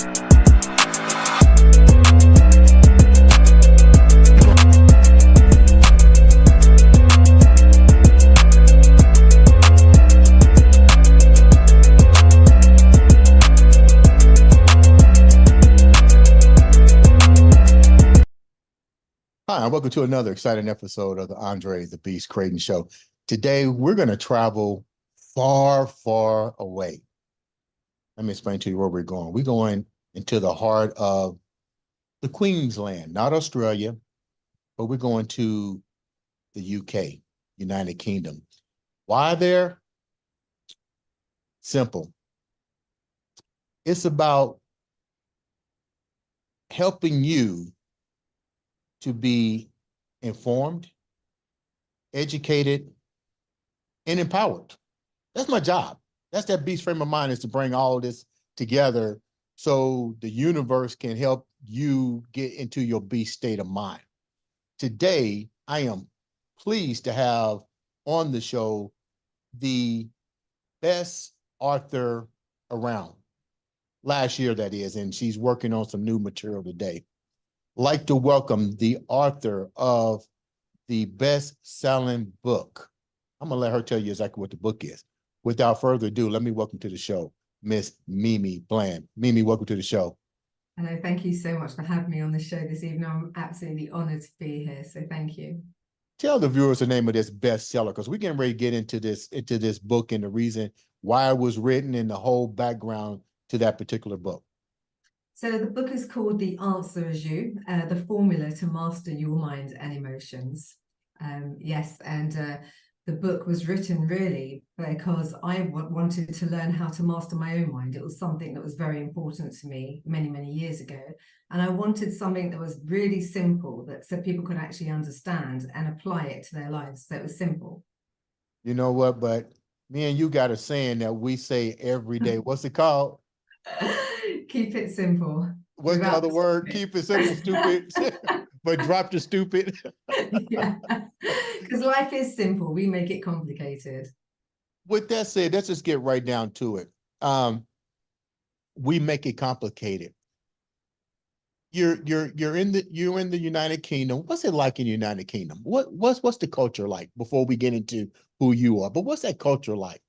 Hi, and welcome to another exciting episode of the Andre The Beast Crayton Show. Today, we're going to travel far, far away. Let me explain to you where we're going. We're going into the heart of the Queensland, not Australia, but we're going to the UK, United Kingdom. Why there? Simple. It's about helping you to be informed, educated, and empowered. That's my job. That's that beast frame of mind, is to bring all this together so the universe can help you get into your beast state of mind. Today, I am pleased to have on the show the best author around, last year that is, and she's working on some new material today. Like to welcome the author of the best-selling book. I'm gonna let her tell you exactly what the book is. Without further ado, let me welcome to the show Miss Mimi Bland. Mimi, welcome to the show. Hello, thank you so much for having me on the show this evening. I'm absolutely honored to be here, so thank you. Tell the viewers the name of this bestseller, because we're getting ready to get into this book and the reason why it was written and the whole background to that particular book. So the book is called The Answer Is You, the formula to master your mind and emotions. Yes, and the book was written really because I wanted to learn how to master my own mind. It was something that was very important to me many, many years ago. And I wanted something that was really simple, that so people could actually understand and apply it to their lives. So it was simple. You know what? But me and you got a saying that we say every day. What's it called? Keep it simple. What's the other word? Keep it simple, stupid, but drop the stupid. Yeah, because life is simple. We make it complicated. With that said, let's just get right down to it. We make it complicated. You're in the United Kingdom. What's it like in the United Kingdom? What's the culture like before we get into who you are? But what's that culture like?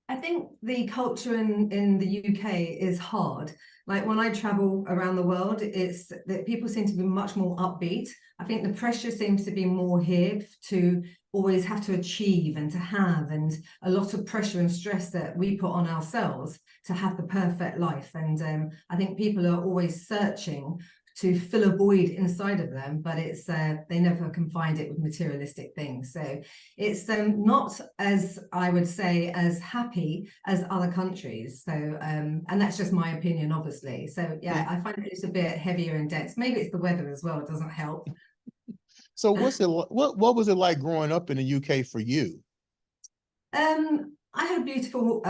I think the culture in the UK is hard. Like when I travel around the world, it's that people seem to be much more upbeat. I think the pressure seems to be more here to always have to achieve and to have, and a lot of pressure and stress that we put on ourselves to have the perfect life. And I think people are always searching to fill a void inside of them, but it's they never can find it with materialistic things. So it's not, as I would say, as happy as other countries. So and that's just my opinion, obviously. So yeah, I find it's a bit heavier and dense. Maybe it's the weather as well, it doesn't help. So what was it like growing up in the UK for you? I had a beautiful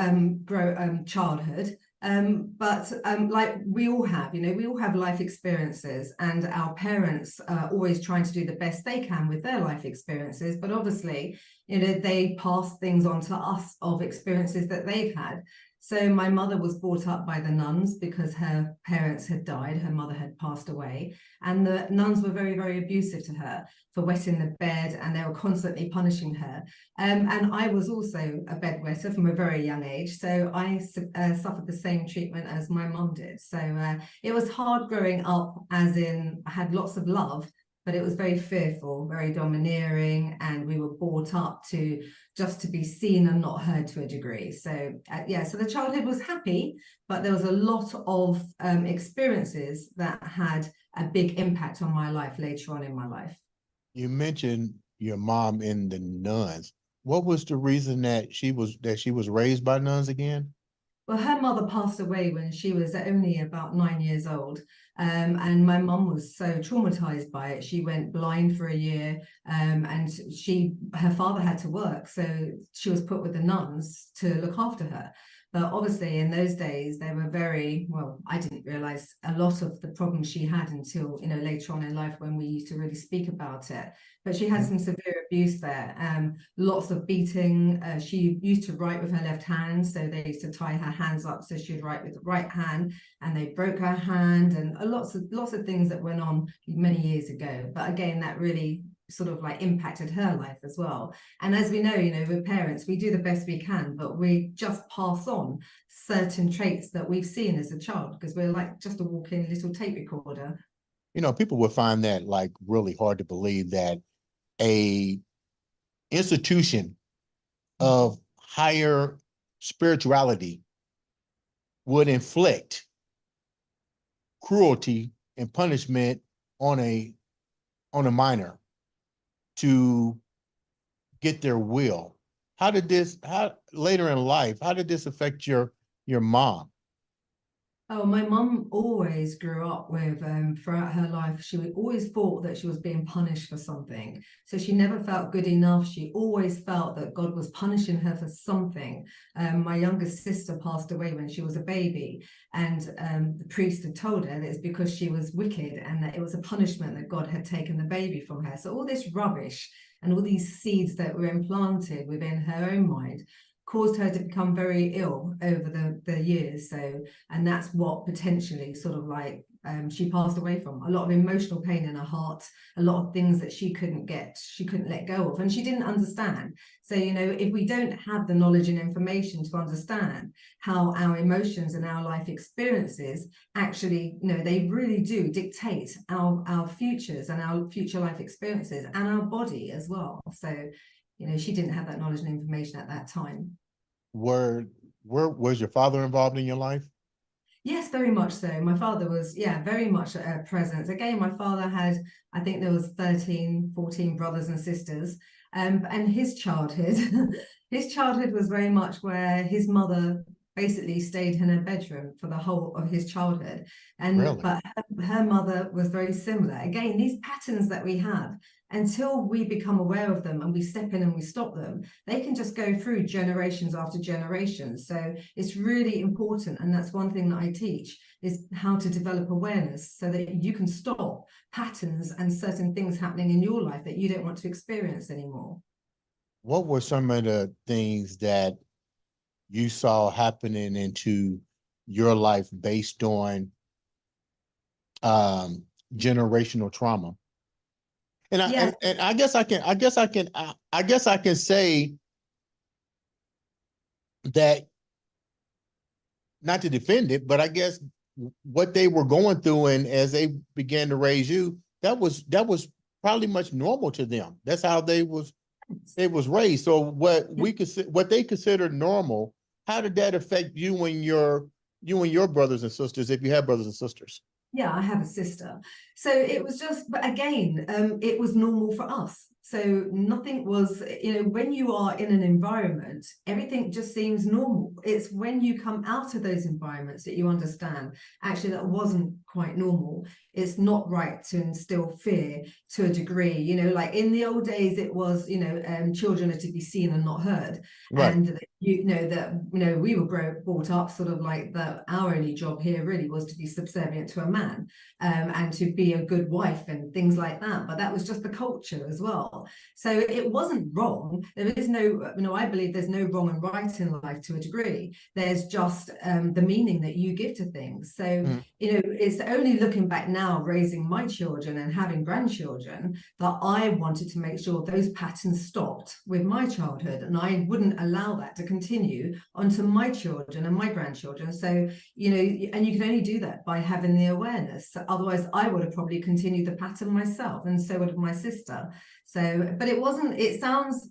childhood. But like we all have, we all have life experiences, and our parents are always trying to do the best they can with their life experiences. But obviously, they pass things on to us of experiences that they've had. So my mother was brought up by the nuns because her parents had died, her mother had passed away, and the nuns were very, very abusive to her for wetting the bed, and they were constantly punishing her. And I was also a bedwetter from a very young age, so I suffered the same treatment as my mum did. So it was hard growing up, as in I had lots of love, but it was very fearful, very domineering, and we were brought up to just to be seen and not heard to a degree. So yeah, so the childhood was happy, but there was a lot of experiences that had a big impact on my life later on in my life. You mentioned your mom and the nuns. What was the reason that she was raised by nuns again? Well, her mother passed away when she was only about 9 years old. And my mum was so traumatized by it. She went blind for a year, and her father had to work. So she was put with the nuns to look after her. But obviously in those days they were very, well, I didn't realize a lot of the problems she had until, you know, later on in life when we used to really speak about it. But she had some severe abuse there, lots of beating. She used to write with her left hand, so they used to tie her hands up so she'd write with the right hand, and they broke her hand, and lots of things that went on many years ago. But again, that really sort of like impacted her life as well. And as we know, you know, with parents, we do the best we can, but we just pass on certain traits that we've seen as a child because we're like just a walking little tape recorder. You know, people would find that like really hard to believe that a institution of higher spirituality would inflict cruelty and punishment on a minor to get their will. How later in life, how did this affect your mom? Oh, my mum always grew up with, throughout her life, she always thought that she was being punished for something. So she never felt good enough. She always felt that God was punishing her for something. My younger sister passed away when she was a baby, and the priest had told her that it's because she was wicked and that it was a punishment that God had taken the baby from her. So all this rubbish and all these seeds that were implanted within her own mind caused her to become very ill over the years. So, and that's what potentially sort of like she passed away from. A lot of emotional pain in her heart, a lot of things that she couldn't let go of, and she didn't understand. So, you know, if we don't have the knowledge and information to understand how our emotions and our life experiences actually, you know, they really do dictate our futures and our future life experiences and our body as well. So, you know, she didn't have that knowledge and information at that time. Were was your father involved in your life? Yes, very much so. My father was, yeah, very much a presence. Again, my father had, I think there was 13, 14 brothers and sisters. And his childhood, his childhood was very much where his mother basically stayed in her bedroom for the whole of his childhood. And Really? but her mother was very similar. Again, these patterns that we have, until we become aware of them and we step in and we stop them, they can just go through generations after generations. So it's really important, and that's one thing that I teach, is how to develop awareness so that you can stop patterns and certain things happening in your life that you don't want to experience anymore. What were some of the things that you saw happening into your life based on generational trauma? And I Yeah. and I guess I can say that, not to defend it, but I guess what they were going through and as they began to raise you, that was probably much normal to them. That's how they was raised. So what they considered normal, how did that affect you and your brothers and sisters, if you have brothers and sisters? Yeah, I have a sister. So it was just, but again, it was normal for us. So nothing was, you know, when you are in an environment, everything just seems normal. It's when you come out of those environments that you understand actually that wasn't quite normal. It's not right to instill fear to a degree. You know, like in the old days, it was, you know, children are to be seen and not heard. Right. And you know that, you know, we were brought up sort of like that our only job here really was to be subservient to a man, and to be a good wife and things like that. But that was just the culture as well. So it wasn't wrong. There is no, you know, I believe there's no wrong and right in life to a degree. There's just the meaning that you give to things. So, Mhm. you know, it's only looking back now, raising my children and having grandchildren, that I wanted to make sure those patterns stopped with my childhood, and I wouldn't allow that to continue onto my children and my grandchildren. So, you know, and you can only do that by having the awareness. Otherwise, I would have probably continued the pattern myself, and so would have my sister. So, but it wasn't, it sounds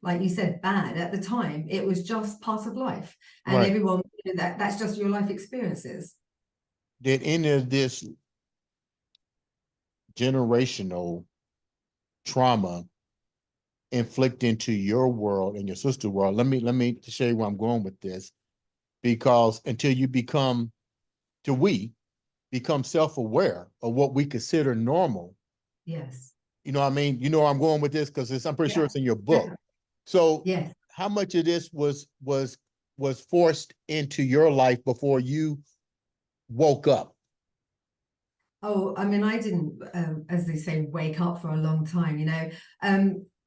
like you said, bad at the time. It was just part of life. And Right. everyone, you know, that's just your life experiences. Did any of this generational trauma inflict into your world and your sister world? Let me show you where I'm going with this, because until you become, till we become self-aware of what we consider normal, Yes. you know what I mean? You know where I'm going with this, because I'm pretty sure Yeah. it's in your book. So Yes. how much of this was was forced into your life before you woke up? Oh, I mean, I didn't, as they say, wake up for a long time, you know.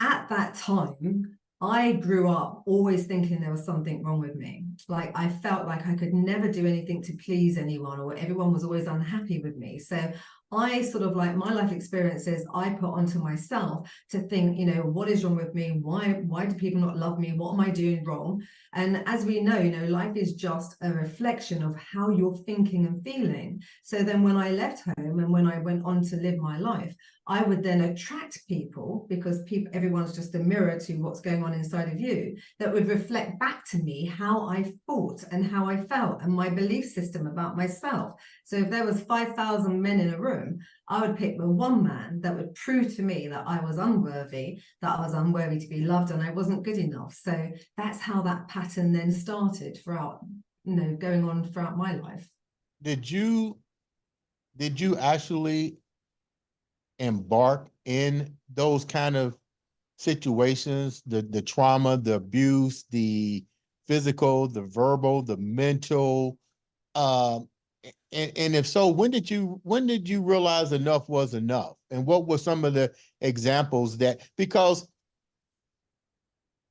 At that time, I grew up always thinking there was something wrong with me. Like I felt like I could never do anything to please anyone, or everyone was always unhappy with me. So I sort of like my life experiences I put onto myself to think, you know, what is wrong with me? Why do people not love me? What am I doing wrong? And as we know, you know, life is just a reflection of how you're thinking and feeling. So then when I left home and when I went on to live my life, I would then attract people, because people, everyone's just a mirror to what's going on inside of you, that would reflect back to me how I thought and how I felt and my belief system about myself. So if there was 5,000 men in a room, I would pick the one man that would prove to me that I was unworthy, that I was unworthy to be loved, and I wasn't good enough. So that's how that pattern then started throughout, you know, going on throughout my life. Did you actually embark in those kind of situations, the trauma, the abuse, the physical, the verbal, the mental, um and if so, when did you realize enough was enough, and what were some of the examples that, because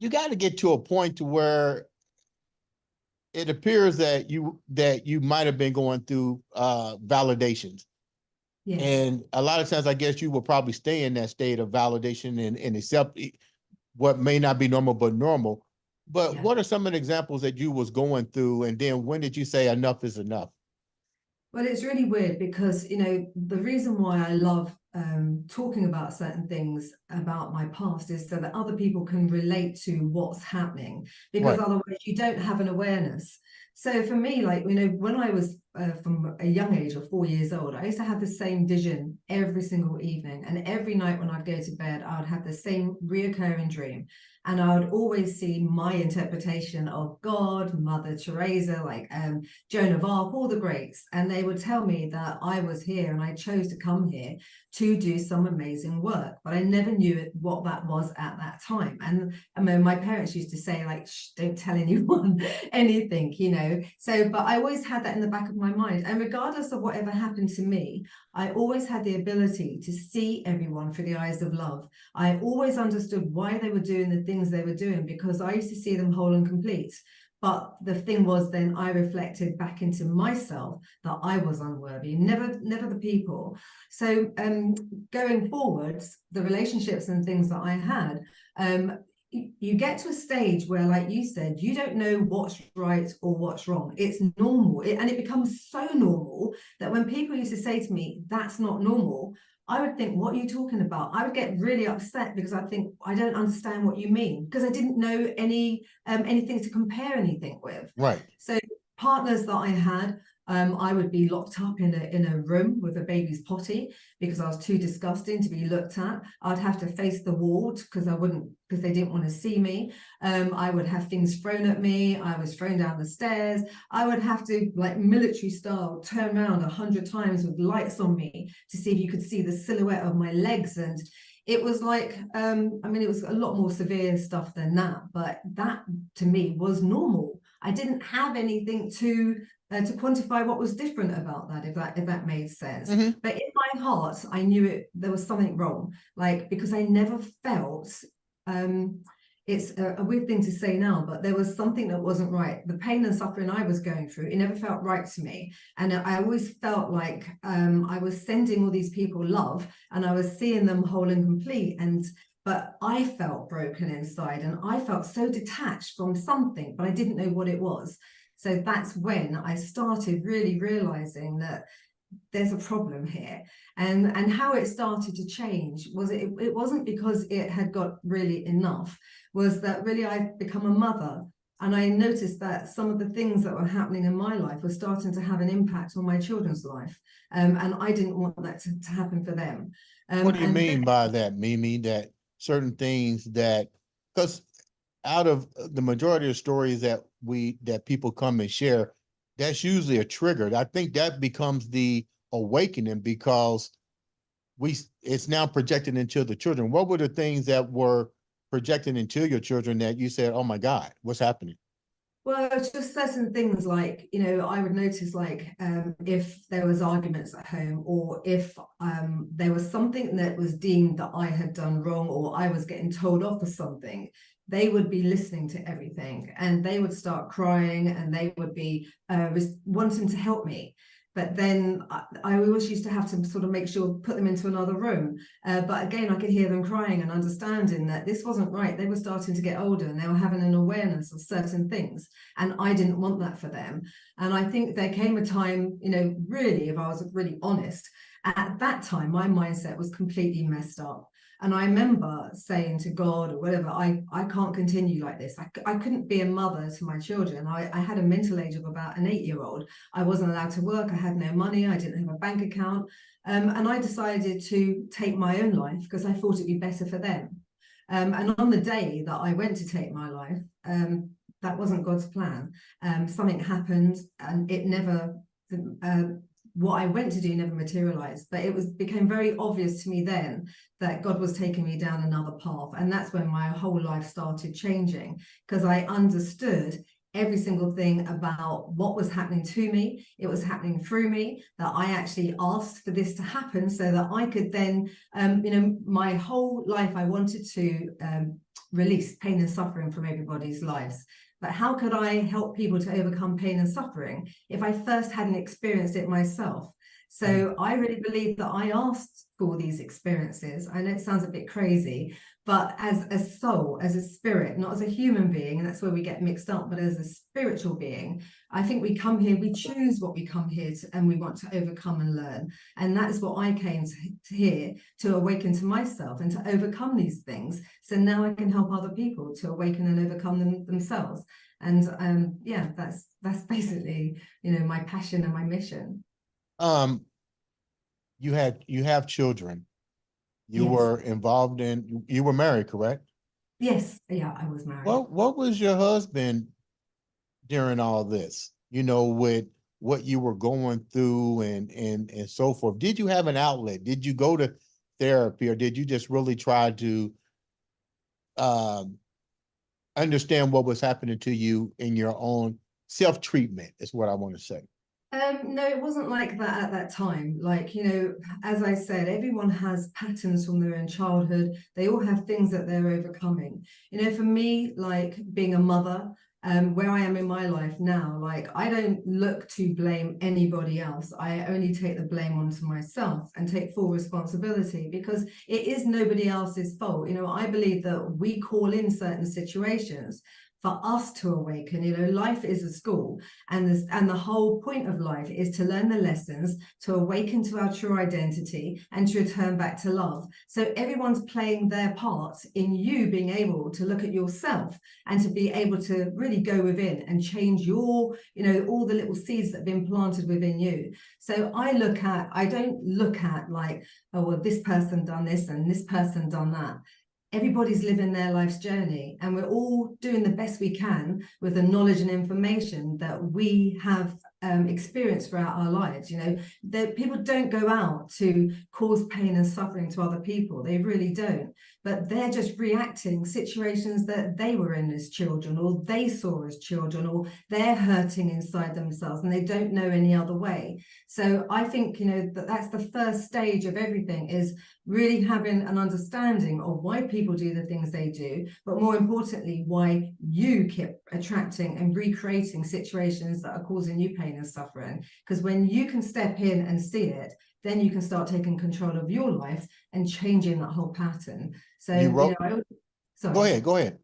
you got to get to a point to where it appears that you might have been going through validations. Yes. And a lot of times, I guess you will probably stay in that state of validation and accept what may not be normal, but normal. But Yeah. what are some of the examples that you was going through? And then when did you say enough is enough? Well, it's really weird because, you know, the reason why I love talking about certain things about my past is so that other people can relate to what's happening, because Right. otherwise you don't have an awareness. So for me, like, you know, when I was from a young age of 4 years old, I used to have the same vision every single evening. And every night when I'd go to bed, I would have the same reoccurring dream. And I would always see my interpretation of God, Mother Teresa, like Joan of Arc, all the greats. And they would tell me that I was here and I chose to come here to do some amazing work. But I never knew what that was at that time. And I mean, my parents used to say, like, shh, don't tell anyone anything, you know. So, but I always had that in the back of my mind. And regardless of whatever happened to me, I always had the ability to see everyone through the eyes of love. I always understood why they were doing the things they were doing, because I used to see them whole and complete. But the thing was, then I reflected back into myself that I was unworthy, never the people. So going forwards, the relationships and things that I had, you get to a stage where, like you said, you don't know what's right or what's wrong. It's normal. And it becomes so normal that when people used to say to me, that's not normal, I would think, what are you talking about? I would get really upset because I think, I don't understand what you mean, because I didn't know anything to compare anything with. Right. So partners that I had, I would be locked up in a room with a baby's potty because I was too disgusting to be looked at. I'd have to face the wall because they didn't want to see me. I would have things thrown at me. I was thrown down the stairs. I would have to, like military style, turn around 100 times with lights on me to see if you could see the silhouette of my legs. And it was like, I mean, it was a lot more severe stuff than that, but that to me was normal. I didn't have anything to quantify what was different about that, if that made sense. Mm-hmm. But in my heart, I knew there was something wrong, like, because I never felt, it's a weird thing to say now, but there was something that wasn't right. The pain and suffering I was going through, it never felt right to me. And I always felt like I was sending all these people love and I was seeing them whole and complete. But I felt broken inside and I felt so detached from something, but I didn't know what it was. So that's when I started really realizing that there's a problem here. And how it started to change was it wasn't because it had got really enough, was that really I'd become a mother. And I noticed that some of the things that were happening in my life were starting to have an impact on my children's life. And I didn't want that to happen for them. What do you And then, mean by that, Mimi? That certain things that, because out of the majority of stories that people come and share, that's usually a trigger. I think that becomes the awakening because it's now projected into the children. What were the things that were projected into your children that you said, "Oh my God, what's happening?" Well, it's just certain things like, I would notice like if there was arguments at home, or if there was something that was deemed that I had done wrong, or I was getting told off for something, they would be listening to everything and they would start crying and they would be wanting to help me. But then I always used to have to sort of make sure, put them into another room. But again, I could hear them crying and understanding that this wasn't right. They were starting to get older and they were having an awareness of certain things. And I didn't want that for them. And I think there came a time, really, if I was really honest, at that time, my mindset was completely messed up. And I remember saying to God or whatever, I can't continue like this. I couldn't be a mother to my children. I had a mental age of about an 8-year-old. I wasn't allowed to work. I had no money. I didn't have a bank account. And I decided to take my own life because I thought it'd be better for them. And on the day that I went to take my life, that wasn't God's plan. Something happened and it never, what I went to do never materialized, but became very obvious to me then that God was taking me down another path. And that's when my whole life started changing, because I understood every single thing about what was happening to me. It was happening through me, that I actually asked for this to happen so that I could then, my whole life, I wanted to release pain and suffering from everybody's lives. But how could I help people to overcome pain and suffering if I first hadn't experienced it myself? So I really believe that I asked for these experiences. I know it sounds a bit crazy, but as a soul, as a spirit, not as a human being, and that's where we get mixed up, but as a spiritual being, I think we come here, we choose what we come here to, and we want to overcome and learn. And that is what I came to here, to awaken to myself and to overcome these things. So now I can help other people to awaken and overcome them themselves. And yeah, that's basically, my passion and my mission. You have children. You Yes. were involved in, you were married, correct? Yes. Yeah, I was married. What was your husband during all this? With what you were going through and so forth. Did you have an outlet? Did you go to therapy, or did you just really try to um understand what was happening to you in your own self-treatment, is what I want to say. No, it wasn't like that at that time. Like, as I said, everyone has patterns from their own childhood. They all have things that they're overcoming. For me, like being a mother, where I am in my life now, like I don't look to blame anybody else. I only take the blame onto myself and take full responsibility, because it is nobody else's fault. I believe that we call in certain situations for us to awaken. Life is a school, and the whole point of life is to learn the lessons, to awaken to our true identity, and to return back to love. So everyone's playing their part in you being able to look at yourself and to be able to really go within and change your, all the little seeds that have been planted within you. So I don't look at like, oh, well, this person done this and this person done that. Everybody's living their life's journey, and we're all doing the best we can with the knowledge and information that we have experienced throughout our lives. That people don't go out to cause pain and suffering to other people. They really don't. But they're just reacting situations that they were in as children, or they saw as children, or they're hurting inside themselves and they don't know any other way. So I think, that's the first stage of everything, is really having an understanding of why people do the things they do, but more importantly, why you keep attracting and recreating situations that are causing you pain and suffering. Because when you can step in and see it, then you can start taking control of your life and changing that whole pattern. So, sorry. Go ahead.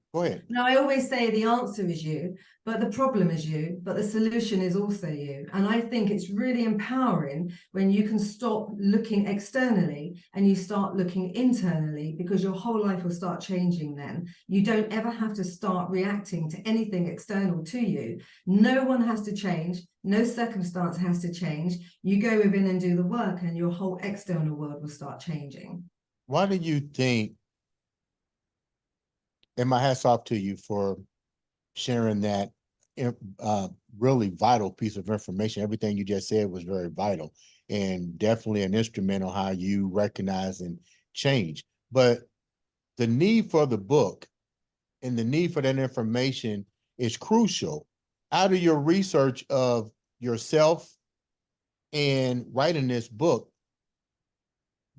Now, I always say the answer is you, but the problem is you, but the solution is also you. And I think it's really empowering when you can stop looking externally and you start looking internally, because your whole life will start changing then. You don't ever have to start reacting to anything external to you. No one has to change. No circumstance has to change. You go within and do the work, and your whole external world will start changing. Why do you think, and my hat's off to you for sharing that really vital piece of information. Everything you just said was very vital and definitely an instrument on how you recognize and change. But the need for the book and the need for that information is crucial, out of your research of yourself and writing this book,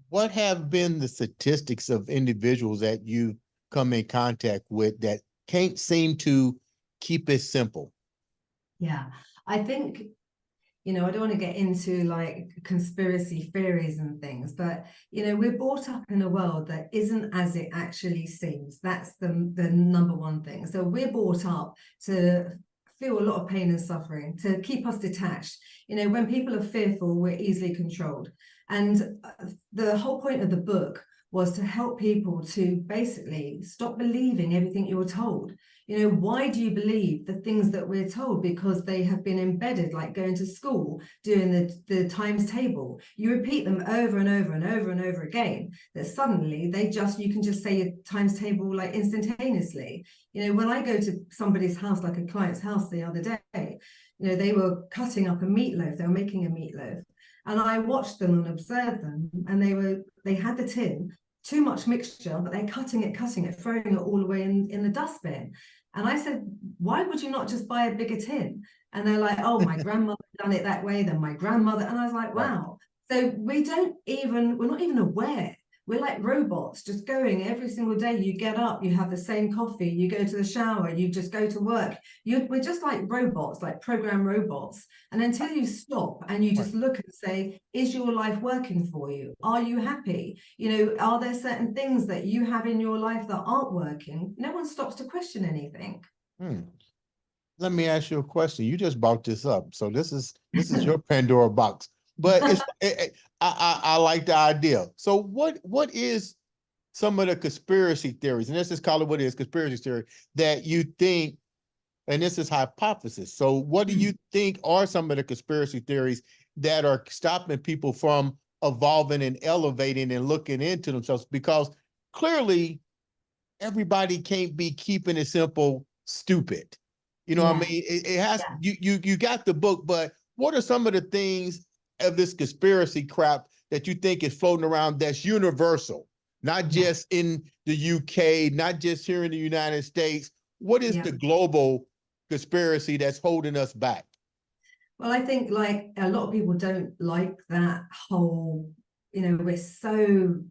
what have been the statistics of individuals that you come in contact with that can't seem to keep it simple? Yeah, I think, I don't want to get into like conspiracy theories and things, but we're brought up in a world that isn't as it actually seems. That's the number one thing. So we're brought up to feel a lot of pain and suffering, to keep us detached. When people are fearful, we're easily controlled. And the whole point of the book was to help people to basically stop believing everything you're told. Why do you believe the things that we're told? Because they have been embedded, like going to school, doing the times table. You repeat them over and over and over and over again, that suddenly you can just say your times table like instantaneously. When I go to somebody's house, like a client's house the other day, they were cutting up a meatloaf, they were making a meatloaf. And I watched them and observed them, and they had the tin, too much mixture, but they're cutting it, throwing it all away in the dustbin. And I said, why would you not just buy a bigger tin? And they're like, oh, my grandmother done it that way, then my grandmother. And I was like, Right. wow. So we're not even aware. We're like robots, just going every single day. You get up, you have the same coffee, you go to the shower, you just go to work. We're just like robots, like program robots. And until you stop and you just look and say, is your life working for you? Are you happy? Are there certain things that you have in your life that aren't working? No one stops to question anything. Let me ask you a question. You just brought this up, so this is your Pandora box. But I like the idea. So what is some of the conspiracy theories, and let's just call it what it is, conspiracy theory, that you think, and this is hypothesis. So what do you think are some of the conspiracy theories that are stopping people from evolving and elevating and looking into themselves? Because clearly everybody can't be keeping it simple, stupid. You know what I mean? It has, you got the book, but what are some of the things of this conspiracy crap that you think is floating around that's universal, not just in the UK, not just here in the United States? What is the global conspiracy that's holding us back? Well, I think like a lot of people don't like that whole, we're so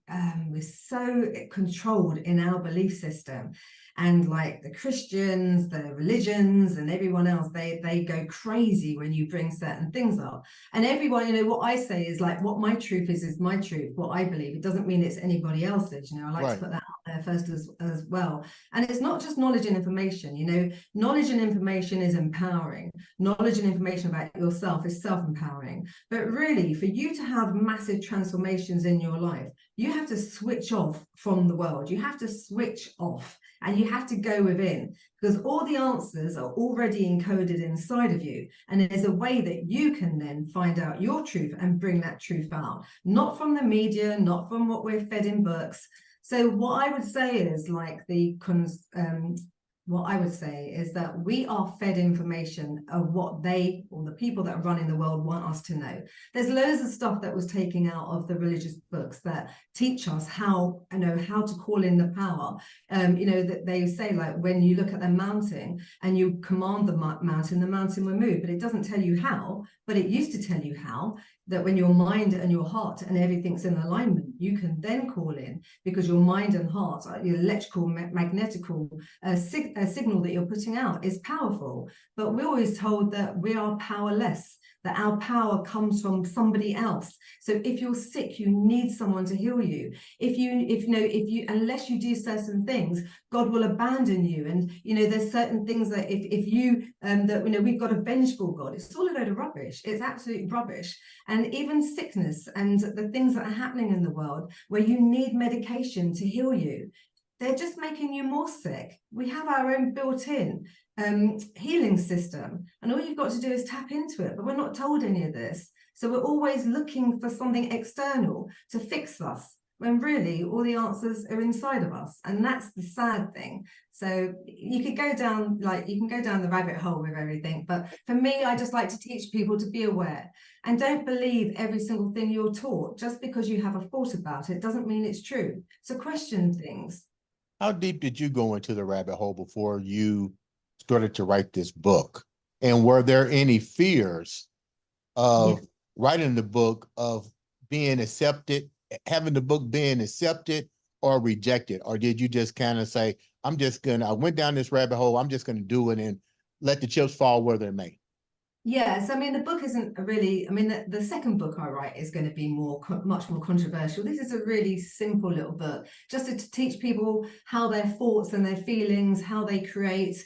controlled in our belief system. And like the Christians, the religions, and everyone else, they go crazy when you bring certain things up. And everyone, what I say is like, what my truth is my truth, what I believe. It doesn't mean it's anybody else's. I like to put that out there first as well. And it's not just knowledge and information. Knowledge and information is empowering. Knowledge and information about yourself is self-empowering. But really, for you to have massive transformations in your life, you have to switch off from the world. You have to switch off and you have to go within, because all the answers are already encoded inside of you. And there's a way that you can then find out your truth and bring that truth out, not from the media, not from what we're fed in books. So what I would say is like what I would say is that we are fed information of what they, or the people that are running the world, want us to know. There's loads of stuff that was taken out of the religious books that teach us how to call in the power. That they say, like, when you look at the mountain and you command the mountain will move, but it doesn't tell you how, but it used to tell you how, that when your mind and your heart and everything's in alignment, you can then call in, because your mind and heart, your electrical, magnetical signal that you're putting out is powerful. But we're always told that we are powerless, that our power comes from somebody else. So if you're sick, you need someone to heal you. Unless you do certain things, God will abandon you. And there's certain things that we've got a vengeful God. It's all a load of rubbish. It's absolute rubbish. And even sickness and the things that are happening in the world where you need medication to heal you, they're just making you more sick. We have our own built-in healing system, and all you've got to do is tap into it, but we're not told any of this. So we're always looking for something external to fix us, when really all the answers are inside of us. And that's the sad thing. So you can go down the rabbit hole with everything, but for me, I just like to teach people to be aware and don't believe every single thing you're taught. Just because you have a thought about it doesn't mean it's true. So question things. How deep did you go into the rabbit hole before you started to write this book? And were there any fears of Yeah. writing the book, of being accepted, having the book being accepted or rejected? Or did you just kind of say, I went down this rabbit hole, I'm just gonna do it and let the chips fall where they may? Yes, I mean the book isn't really. I mean the second book I write is going to be much more controversial. This is a really simple little book, just to teach people how their thoughts and their feelings, how they create,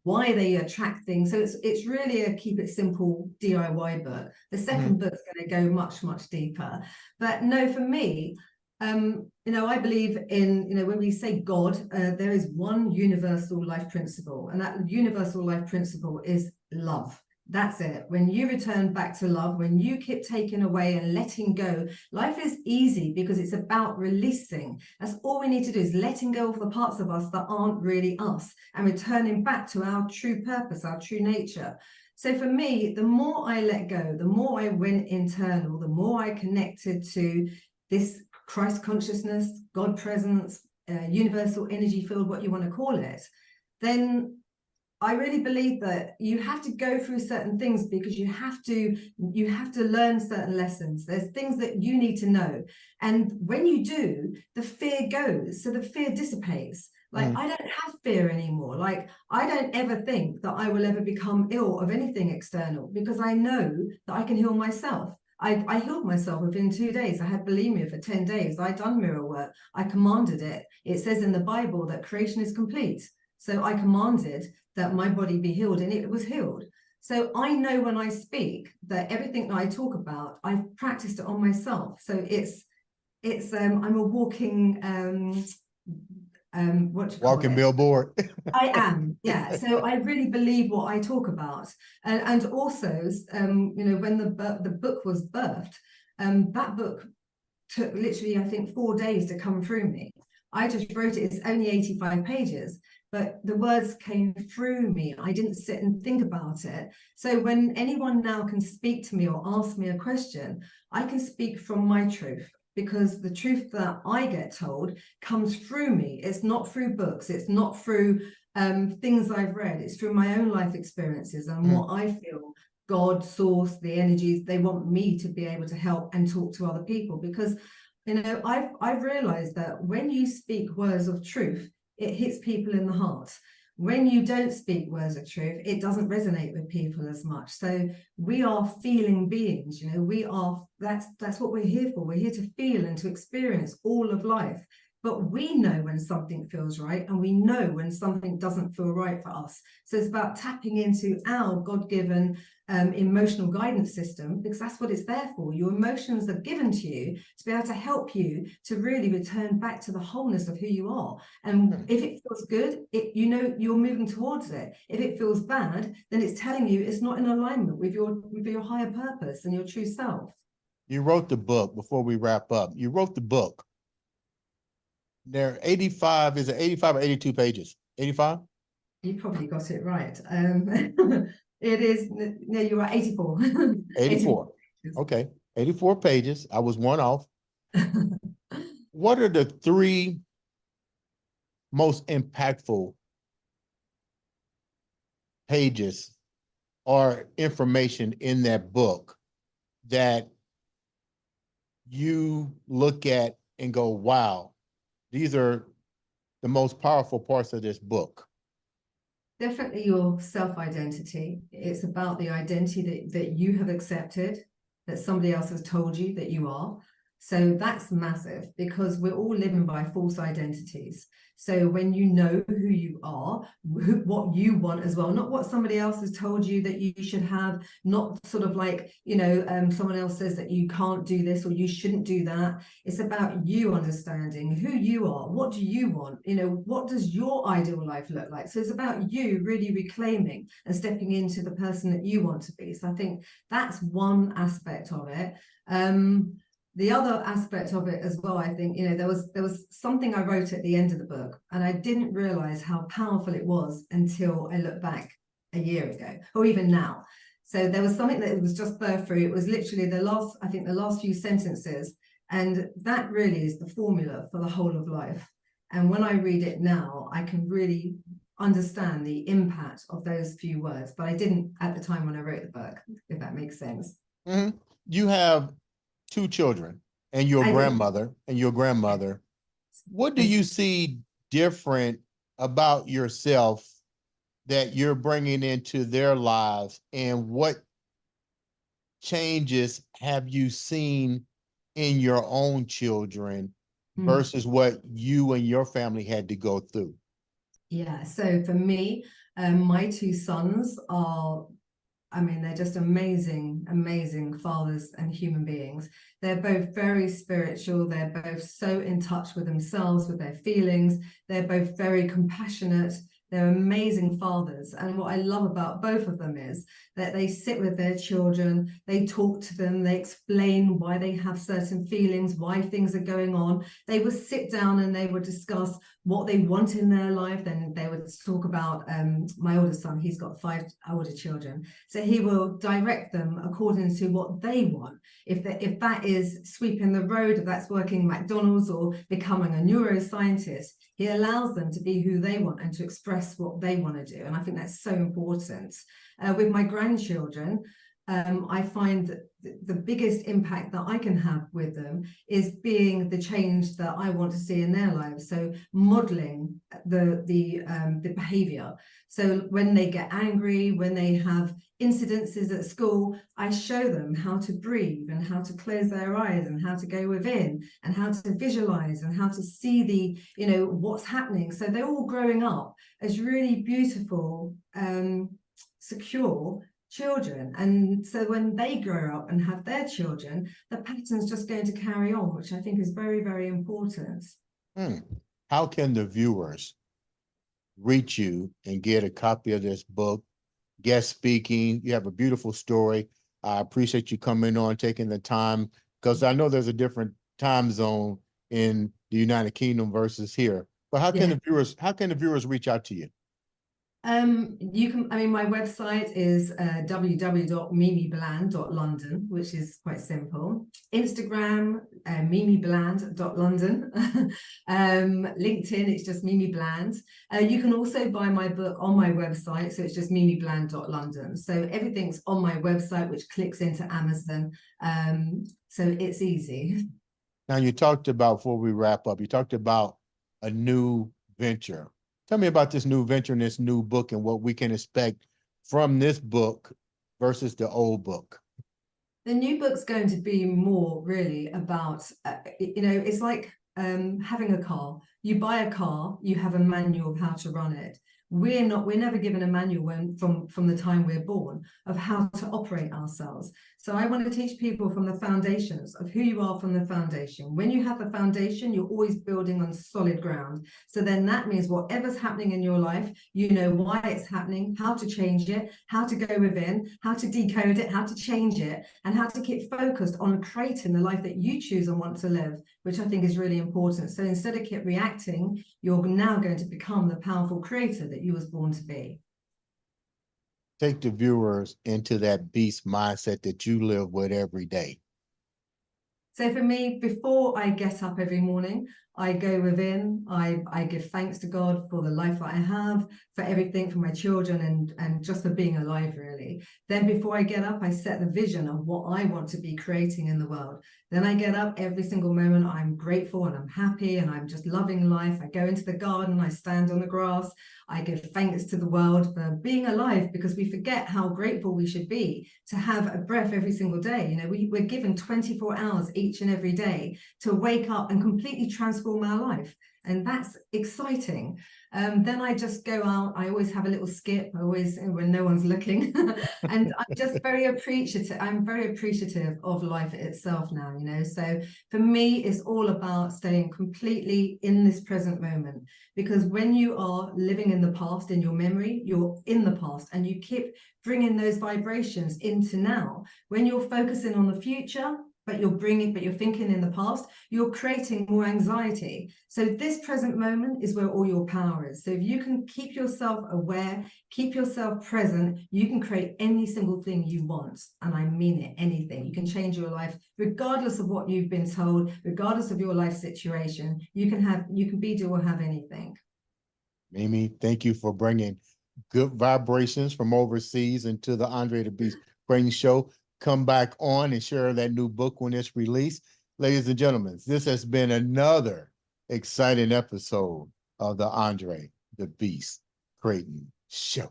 why they attract things. So it's really a keep it simple DIY book. The second book's going to go much deeper. But no, for me, I believe in, when we say God, there is one universal life principle, and that universal life principle is love. That's it. When you return back to love, when you keep taking away and letting go, life is easy because it's about releasing. That's all we need to do, is letting go of the parts of us that aren't really us and returning back to our true purpose, our true nature. So for me, the more I let go, the more I went internal, the more I connected to this Christ consciousness, God presence, universal energy field, what you want to call it, then I really believe that you have to go through certain things because you have to learn certain lessons. There's things that you need to know. And when you do, the fear goes. So the fear dissipates. Like, I don't have fear anymore. Like, I don't ever think that I will ever become ill of anything external, because I know that I can heal myself. I healed myself within 2 days. I had bulimia for 10 days. I done mirror work. I commanded it. It says in the Bible that creation is complete. So I commanded that my body be healed, and it was healed. So I know when I speak that everything that I talk about, I've practiced it on myself. So I'm a walking what do you call Walking it? billboard. I am, yeah. So I really believe what I talk about, and also, when the book was birthed, that book took literally, I think, 4 days to come through me. I just wrote it. It's only 85 pages, but the words came through me. I didn't sit and think about it. So when anyone now can speak to me or ask me a question, I can speak from my truth, because the truth that I get told comes through me. It's not through books. It's not through things I've read. It's through my own life experiences and what I feel God, source, the energies, they want me to be able to help and talk to other people. Because I've realized that when you speak words of truth, it hits people in the heart. When you don't speak words of truth, it doesn't resonate with people as much. So we are feeling beings, that's what we're here for. We're here to feel and to experience all of life. But we know when something feels right, and we know when something doesn't feel right for us. So it's about tapping into our God-given emotional guidance system, because that's what it's there for. Your emotions are given to you to be able to help you to really return back to the wholeness of who you are. And if it feels good, you're moving towards it. If it feels bad, then it's telling you it's not in alignment with your higher purpose and your true self. You wrote the book. Before we wrap up, you wrote the book. There are 85, is it 85 or 82 pages? 85? You probably got it right. It is, no, you're right, 84. 84. Okay, 84 pages. I was one off. What are the 3 most impactful pages or information in that book that you look at and go, wow, these are the most powerful parts of this book? Definitely your self-identity. It's about the identity that you have accepted, that somebody else has told you that you are. So that's massive, because we're all living by false identities. So when you know who you are, what you want as well, not what somebody else has told you that you should have, not sort of like, someone else says that you can't do this or you shouldn't do that. It's about you understanding who you are. What do you want? What does your ideal life look like? So it's about you really reclaiming and stepping into the person that you want to be. So I think that's one aspect of it. The other aspect of it as well, I think, there was something I wrote at the end of the book, and I didn't realize how powerful it was until I looked back a year ago, or even now. So there was something that was just birthed through. It was literally the last few sentences, and that really is the formula for the whole of life. And when I read it now, I can really understand the impact of those few words, but I didn't at the time when I wrote the book, if that makes sense. Mm-hmm. You have two children and your I did. grandmother. What do I, you see different about yourself that you're bringing into their lives, and what changes have you seen in your own children versus what you and your family had to go through? Yeah, so for me, my two sons are, I mean, they're just amazing, amazing fathers and human beings. They're both very spiritual. They're both so in touch with themselves, with their feelings. They're both very compassionate. They're amazing fathers. And what I love about both of them is that they sit with their children, they talk to them, they explain why they have certain feelings, why things are going on. They would sit down and they would discuss what they want in their life. Then they would talk about my oldest son, he's got 5 older children. So he will direct them according to what they want. If that is sweeping the road, if that's working McDonald's or becoming a neuroscientist, he allows them to be who they want and to express what they want to do. And I think that's so important. With my grandchildren, I find that the biggest impact that I can have with them is being the change that I want to see in their lives. So modeling the behavior. So when they get angry, when they have incidences at school, I show them how to breathe and how to close their eyes and how to go within and how to visualize and how to see what's happening. So they're all growing up as really beautiful, secure children. And so when they grow up and have their children, the pattern's just going to carry on, which I think is very, very important. How can the viewers reach you and get a copy of this book, guest speaking? You have a beautiful story. I appreciate you coming on, taking the time, because I know there's a different time zone in the United Kingdom versus here. But how can the viewers reach out to you? My website is www.mimibland.london, which is quite simple. Instagram, mimibland.london. LinkedIn, it's just Mimi Bland. You can also buy my book on my website, so it's just mimibland.london. So everything's on my website, which clicks into Amazon. So it's easy. Now, you talked about, before we wrap up, you talked about a new venture. Tell me about this new venture and this new book and what we can expect from this book versus the old book. The new book's going to be more really about, it's like having a car. You buy a car, you have a manual of how to run it. We're never given a manual from the time we're born of how to operate ourselves. So I want to teach people from the foundations of who you are from the foundation. When you have the foundation, you're always building on solid ground. So then that means whatever's happening in your life, you know why it's happening, how to change it, how to go within, how to decode it, how to change it, and how to keep focused on creating the life that you choose and want to live, which I think is really important. So instead of keep reacting, you're now going to become the powerful creator that you was born to be. Take the viewers into that beast mindset that you live with every day. So for me, before I get up every morning, I go within, I give thanks to God for the life that I have, for everything, for my children, and just for being alive, really. Then before I get up, I set the vision of what I want to be creating in the world. Then I get up every single moment, I'm grateful and I'm happy and I'm just loving life. I go into the garden, I stand on the grass, I give thanks to the world for being alive, because we forget how grateful we should be to have a breath every single day. You know, we're given 24 hours each and every day to wake up and completely transform our life. And that's exciting. Then I just go out. I always have a little skip, always when no one's looking. And I'm just very appreciative. I'm very appreciative of life itself now, you know. So for me, it's all about staying completely in this present moment. Because when you are living in the past, in your memory, you're in the past, and you keep bringing those vibrations into now. When you're focusing on the future, but you're thinking in the past, you're creating more anxiety. So this present moment is where all your power is. So if you can keep yourself aware, keep yourself present, you can create any single thing you want. And I mean it, anything. You can change your life, regardless of what you've been told, regardless of your life situation. You can be, do, or have anything. Mimi, thank you for bringing good vibrations from overseas into the Andre the Beast Crayton show. Come back on and share that new book when it's released. Ladies and gentlemen, this has been another exciting episode of the Andre the Beast Crayton show.